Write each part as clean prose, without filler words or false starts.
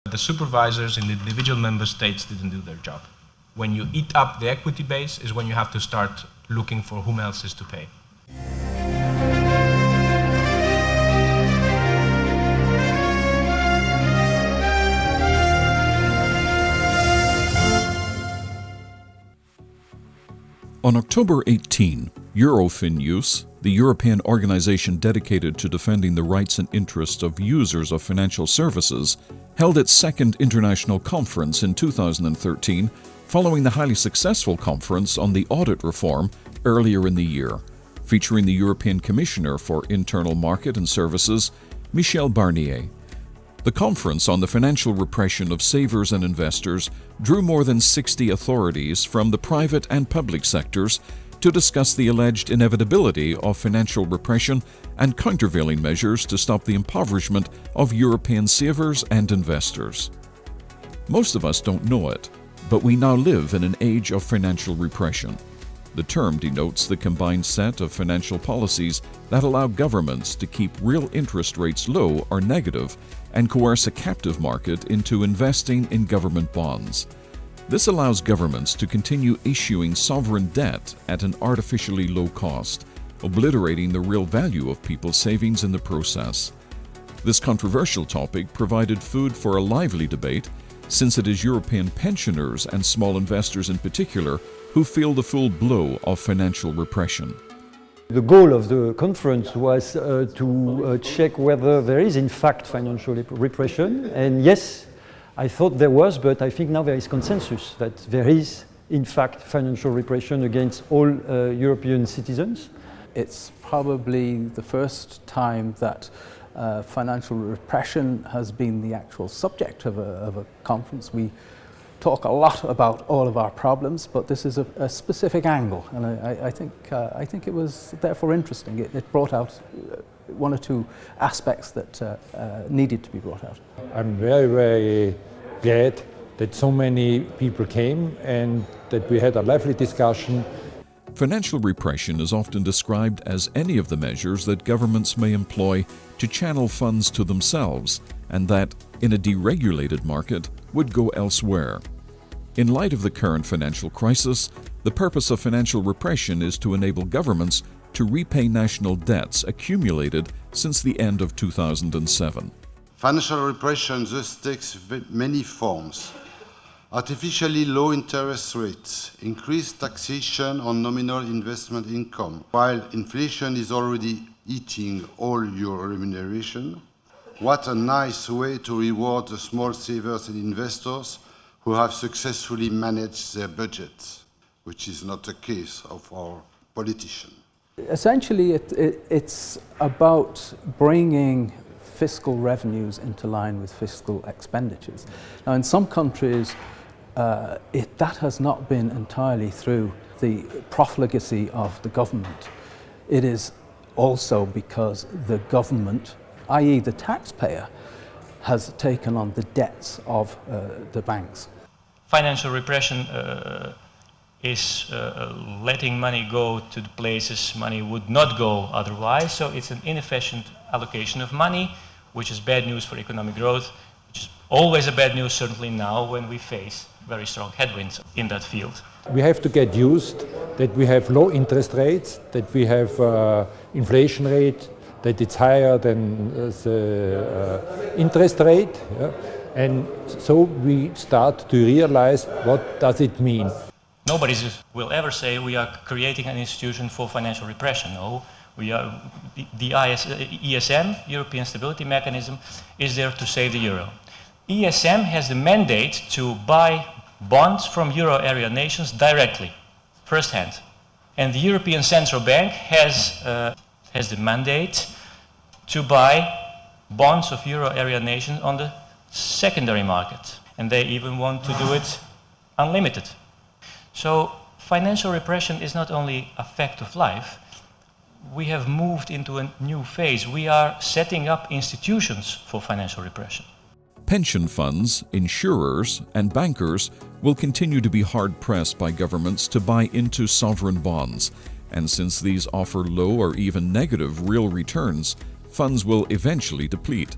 The supervisors in the individual member states didn't do their job. When you eat up the equity base is when you have to start looking for whom else is to pay. On October 18, EuroFinUse, the European organization dedicated to defending the rights and interests of users of financial services, held its second international conference in 2013, following the highly successful conference on the audit reform earlier in the year, featuring the European Commissioner for Internal Market and Services, Michel Barnier. The conference on the financial repression of savers and investors drew more than 60 authorities from the private and public sectors to discuss the alleged inevitability of financial repression and countervailing measures to stop the impoverishment of European savers and investors. Most of us don't know it, but we now live in an age of financial repression. The term denotes the combined set of financial policies that allow governments to keep real interest rates low or negative and coerce a captive market into investing in government bonds. This allows governments to continue issuing sovereign debt at an artificially low cost, obliterating the real value of people's savings in the process. This controversial topic provided food for a lively debate, since it is European pensioners and small investors in particular who feel the full blow of financial repression. The goal of the conference was to check whether there is in fact financial repression, and yes, I thought there was, but I think now there is consensus that there is in fact financial repression against all European citizens. It's probably the first time that financial repression has been the actual subject of a conference. We talk a lot about all of our problems, but this is a specific angle, and I think it was therefore interesting. It brought out one or two aspects that needed to be brought out. I'm very, very glad that so many people came and that we had a lively discussion. Financial repression is often described as any of the measures that governments may employ to channel funds to themselves, and that, in a deregulated market, would go elsewhere. In light of the current financial crisis, the purpose of financial repression is to enable governments to repay national debts accumulated since the end of 2007. Financial repression thus takes many forms. Artificially low interest rates, increased taxation on nominal investment income, while inflation is already eating all your remuneration. What a nice way to reward the small savers and investors who have successfully managed their budgets, which is not the case of our politicians. Essentially, it's about bringing fiscal revenues into line with fiscal expenditures. Now, in some countries, that has not been entirely through the profligacy of the government. It is also because the government, i.e. the taxpayer, has taken on the debts of the banks. Financial repression is letting money go to the places money would not go otherwise, so it's an inefficient allocation of money, which is bad news for economic growth, which is always a bad news, certainly now when we face very strong headwinds in that field. We have to get used that we have low interest rates, that we have inflation rate, that it's higher than the interest rate, yeah? And so we start to realize what does it mean. Nobody will ever say we are creating an institution for financial repression. No, we are, the ESM, European Stability Mechanism, is there to save the euro. ESM has the mandate to buy bonds from euro area nations directly, first-hand. And the European Central Bank has the mandate to buy bonds of euro area nations on the secondary market. And they even want to do it unlimited. So financial repression is not only a fact of life. We have moved into a new phase. We are setting up institutions for financial repression. Pension funds, insurers, and bankers will continue to be hard-pressed by governments to buy into sovereign bonds, and since these offer low or even negative real returns, funds will eventually deplete.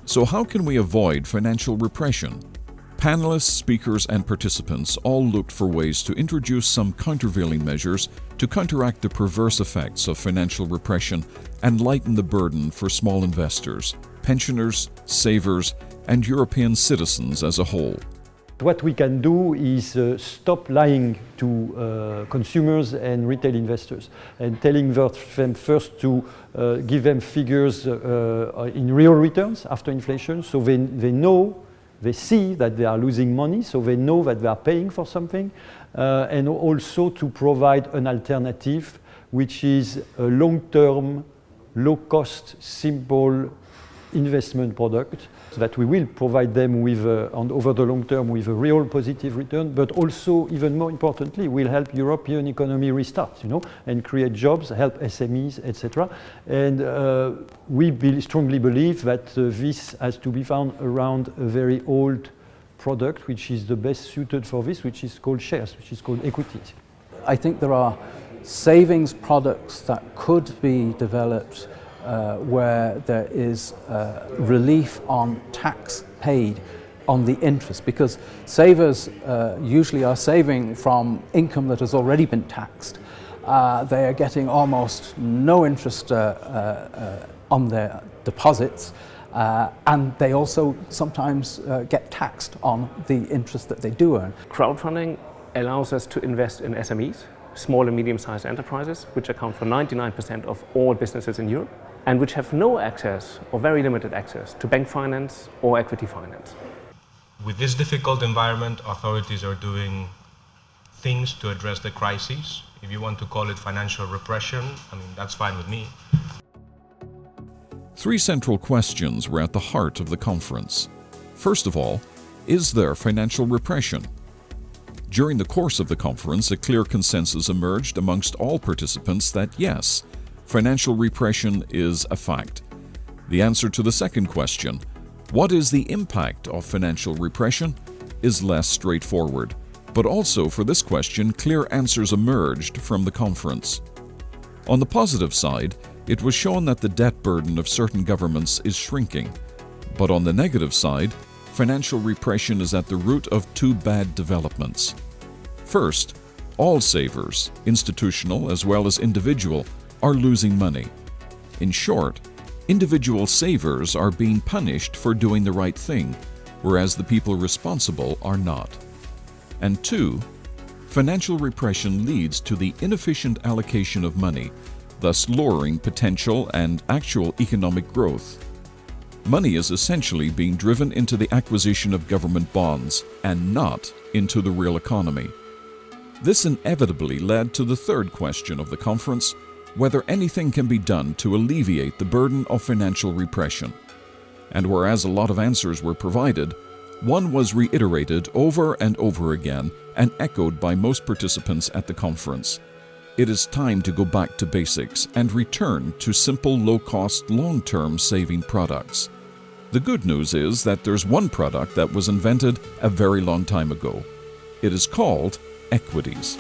So how can we avoid financial repression? Panelists, speakers, and participants all looked for ways to introduce some countervailing measures to counteract the perverse effects of financial repression and lighten the burden for small investors, pensioners, savers, and European citizens as a whole. What we can do is stop lying to consumers and retail investors and telling them first to give them figures in real returns after inflation, so they know, they see that they are losing money, so they know that they are paying for something, and also to provide an alternative which is a long-term, low-cost, simple investment product that we will provide them with, over the long term, with a real positive return, but also, even more importantly, will help European economy restart, and create jobs, help SMEs, etc. And we strongly believe that this has to be found around a very old product, which is the best suited for this, which is called shares, which is called equities. I think there are savings products that could be developed where there is relief on tax paid on the interest, because savers usually are saving from income that has already been taxed. They are getting almost no interest on their deposits, and they also sometimes get taxed on the interest that they do earn. Crowdfunding allows us to invest in SMEs, small and medium-sized enterprises, which account for 99% of all businesses in Europe, and which have no access or very limited access to bank finance or equity finance. With this difficult environment, authorities are doing things to address the crises. If you want to call it financial repression, that's fine with me. Three central questions were at the heart of the conference. First of all, is there financial repression? During the course of the conference, a clear consensus emerged amongst all participants that yes, financial repression is a fact. The answer to the second question, what is the impact of financial repression, is less straightforward. But also for this question, clear answers emerged from the conference. On the positive side, it was shown that the debt burden of certain governments is shrinking. But on the negative side, financial repression is at the root of two bad developments. First, all savers, institutional as well as individual, are losing money. In short, individual savers are being punished for doing the right thing, whereas the people responsible are not. And two, financial repression leads to the inefficient allocation of money, thus lowering potential and actual economic growth. Money is essentially being driven into the acquisition of government bonds and not into the real economy. This inevitably led to the third question of the conference, whether anything can be done to alleviate the burden of financial repression. And whereas a lot of answers were provided, one was reiterated over and over again and echoed by most participants at the conference. It is time to go back to basics and return to simple, low-cost, long-term saving products. The good news is that there's one product that was invented a very long time ago. It is called equities.